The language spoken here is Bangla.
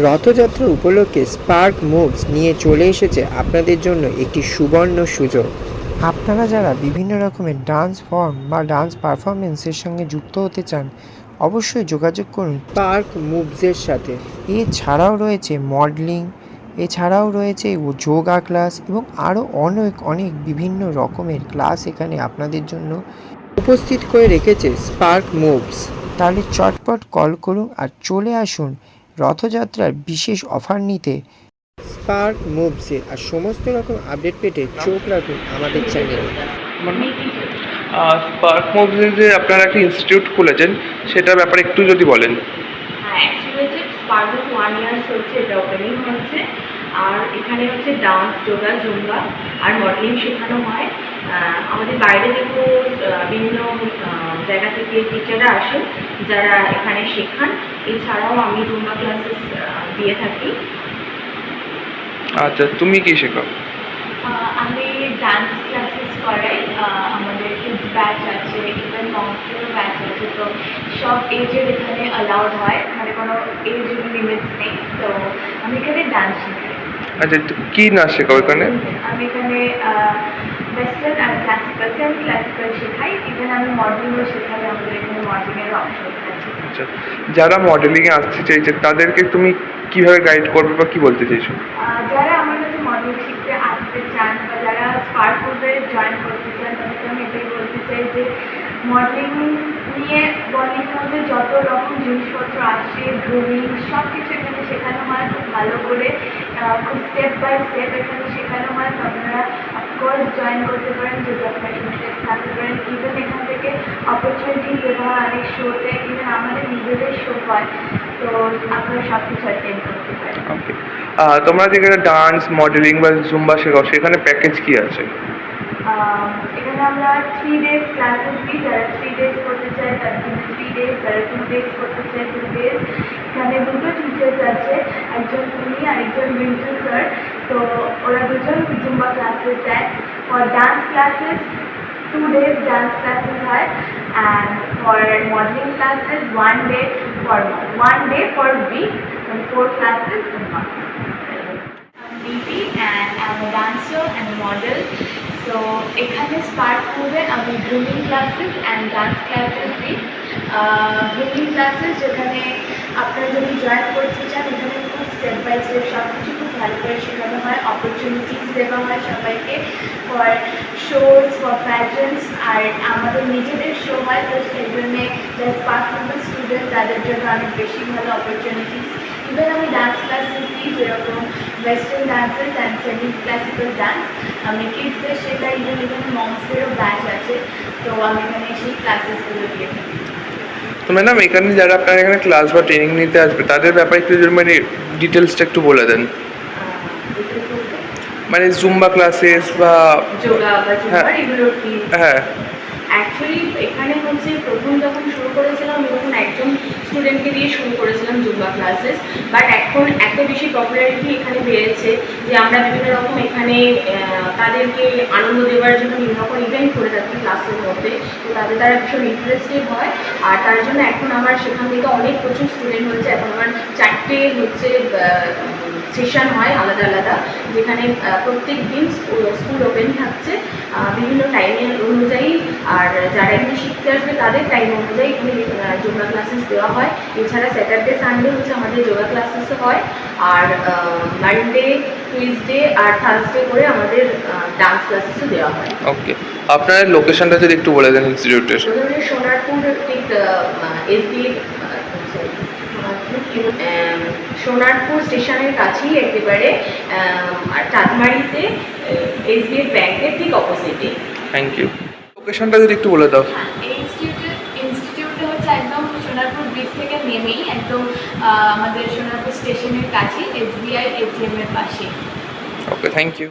রথযাত্রা উপলক্ষে স্পার্ক মুভস নিয়ে চলে এসেছে আপনাদের জন্য একটি সুবর্ণ সুযোগ। আপনারা যারা বিভিন্ন রকমের ডান্স ফর্ম বা ডান্স পারফরমেন্সের সঙ্গে যুক্ত হতে চান, অবশ্যই যোগাযোগ করুন স্পার্ক মুভসের সাথে। এছাড়াও রয়েছে মডেলিং, এছাড়াও রয়েছে যোগা ক্লাস এবং আরও অনেক বিভিন্ন রকমের ক্লাস এখানে আপনাদের জন্য উপস্থিত করে রেখেছে স্পার্ক মুভস। তাহলে চটপট কল করুন আর চলে আসুন রথযাত্রার বিশেষ অফার নিতে স্পার্ক মুভসে। আর সমস্ত রকম আপডেট পেতে চোখ রাখুন আমাদের চ্যানেলে। স্পার্ক মুভসে যে আপনারা একটা ইনস্টিটিউট খুলেছেন, সেটার ব্যাপারে একটু যদি বলেন। হ্যাঁ, অ্যাকচুয়ালি হচ্ছে স্পার্ক 1 ইয়ার্স হচ্ছে, এটা ওপেনিং হচ্ছে। আর এখানে হচ্ছে ডান্স, যোগা, জুম্বা আর মডেলিং শেখানো হয়। আমাদের বাইরে থেকে বিভিন্ন জায়গা থেকে টিচাররা আসেন যারা এখানে শেখান। এছাড়াও আমি জুম্বা ক্লাসেস দিয়ে থাকি। আচ্ছা, তুমি কি শেখাও? আমি ডান্স ক্লাসেস করাই। আমাদের কিডস ব্যাচ আছে, ইভেন মংসেরও ব্যাচ আছে। তো সব এজের এখানে অ্যালাউড হয়, এখানে কোনো এজ লিমিটস নেই। তো আমি এখানে ডান্স শেখাই। আচ্ছা, কি নাচ শেখাও এখানে? আমি এখানে ওয়েস্টার্ন আর ক্লাসিক্যাল, সেমি ক্লাসিক্যাল শেখাই। ইভেন আমি মডেলিংও শেখাই, আমাদের এখানে মডেলিংয়েরও অপশন আছে। আচ্ছা, যারা মডেলিংয়ে আসতে চাইছে তাদেরকে তুমি কিভাবে গাইড করবে বা কি বলতে চাইছো? যারা আমার কাছে মডেল শিখতে আসতে চান বা যারা স্পার্ক গ্রুপে জয়েন করতে চান, তাদেরকে আমি এটাই বলতে চাই যে মডেলিং নিয়ে মডেলিংয়ের মধ্যে যত রকম জিনিসপত্র আছে, গ্রুমিং, সব কিছু এখানে শেখানো হয় খুব ভালো করে, খুব স্টেপ বাই স্টেপ এখানে শেখানো হয়। তো আপনারা অফকোর্স জয়েন করতে পারেন যদি আপনার ইন্টারেস্ট থাকতে পারেন। ইভেন এখান থেকে অপরচুনিটি দেওয়া হয় অনেক শোতে, ইভেন আমাদের নিজেদের শো হয়। তো আপনারা সব কিছু অ্যাটেন্ড করতে পারেন। ওকে, তোমরা যেখানে ডান্স, মডেলিং বা জুম্বা শেখাও, সেখানে প্যাকেজ কি আছে? এখানে আমরা 3 days ক্লাসেস দিই। যারা 3 days করতে চায় তার জন্য 3 days, যারা 2 days করতে চায় 2 days। এখানে দুটো টিচার্স আছে, একজন উনি আর একজন রিন্টু স্যার। তো ওরা দুজন জুম্বা ক্লাসেস দেয়। For dance classes 2 days dance classes হয়, and for modelling classes 1 day for week and 4 classes in month. I'm Niti and I'm a dancer and a model. So এখানে স্পার্ক গ্রুপে আমি grooming classes and dance classes দিই। গ্রুমিং ক্লাসেস যেখানে আপনারা যদি জয়েন করতে চান, এখানে খুব স্টেপ বাই স্টেপ সব কিছু খুব ভালো করে শেখানো হয়। অপরচুনিটিস দেওয়া হয় সবাইকে ফর শোজ, ফর প্যাজেন্টস। আর আমাদের নিজেদের শো হয়, তো সেই জন্যে যারা স্পার্ক গ্রুপের স্টুডেন্ট তাদের জন্য অনেক বেশি ভালো অপরচুনিটিস। ইভেন আমি ডান্স ক্লাসেস দিই, যেরকম western dances and semi classical dance. আমি কিডসদের শেখাই, ইভেন মমসদেরও ব্যাচ আছে। তো আমি এখানে সেই ক্লাসেসগুলো দিয়ে থাকি। তো ম্যাডাম, এখানে যারা আপনার এখানে ক্লাস বা ট্রেনিং নিতে আসবে তাদের ব্যাপারে একটু মানে ডিটেলসটা একটু বলে দেন। মানে জুম্বা ক্লাসেস বা যোগা বা জুম্বা এগুলো কি? হ্যাঁ, অ্যাকচুয়ালি এখানে হচ্ছে প্রথম যখন শুরু করেছিলাম, তখন একজন স্টুডেন্টকে দিয়ে শুরু করেছিলাম জুম্বা ক্লাসেস। বাট এখন এত বেশি পপুলারিটি এখানে বেড়েছে যে আমরা বিভিন্ন রকম এখানে তাদেরকে আনন্দ দেওয়ার জন্য বিভিন্ন রকম ইভেন্ট করে থাকি ক্লাসের মধ্যে। তো তারা ভীষণ ইন্টারেস্টেড হয়। আর তার জন্য এখন আমার সেখান থেকে অনেক প্রচুর স্টুডেন্ট হচ্ছে। এখন আমার 4টে হচ্ছে সেশন হয় আলাদা আলাদা, যেখানে প্রত্যেক দিন স্কুল ওপেন থাকছে বিভিন্ন টাইমের অনুযায়ী। আর যারা এখানে শিখতে আসবে তাদের টাইম অনুযায়ী এখানে যোগা ক্লাসেস দেওয়া হয়। এছাড়া স্যাটারডে সানডে হচ্ছে আমাদের যোগা ক্লাসেসও হয়। আর মানডে, টুইসডে আর থার্সডে করে আমাদের ডান্স ক্লাসেসও দেওয়া হয়। ওকে, আপনার লোকেশনটা যদি একটু বলে দেন ইনস্টিটিউটের। সোনারপুর ঠিক সোনারপুর স্টেশনের কাছেই একেবারে, আর চাঁদমারিতে SBI ব্যাংকের ঠিক অপোজিটে। Thank you. লোকেশনটা যদি একটু বলে দাও। এই ইনস্টিটিউটে হচ্ছে একদম সোনারপুর ব্রিজ থেকে নেমেই একদম আমাদের সোনারপুর স্টেশনের কাছেই SBI ATM এর পাশে। ওকে, থ্যাংক ইউ।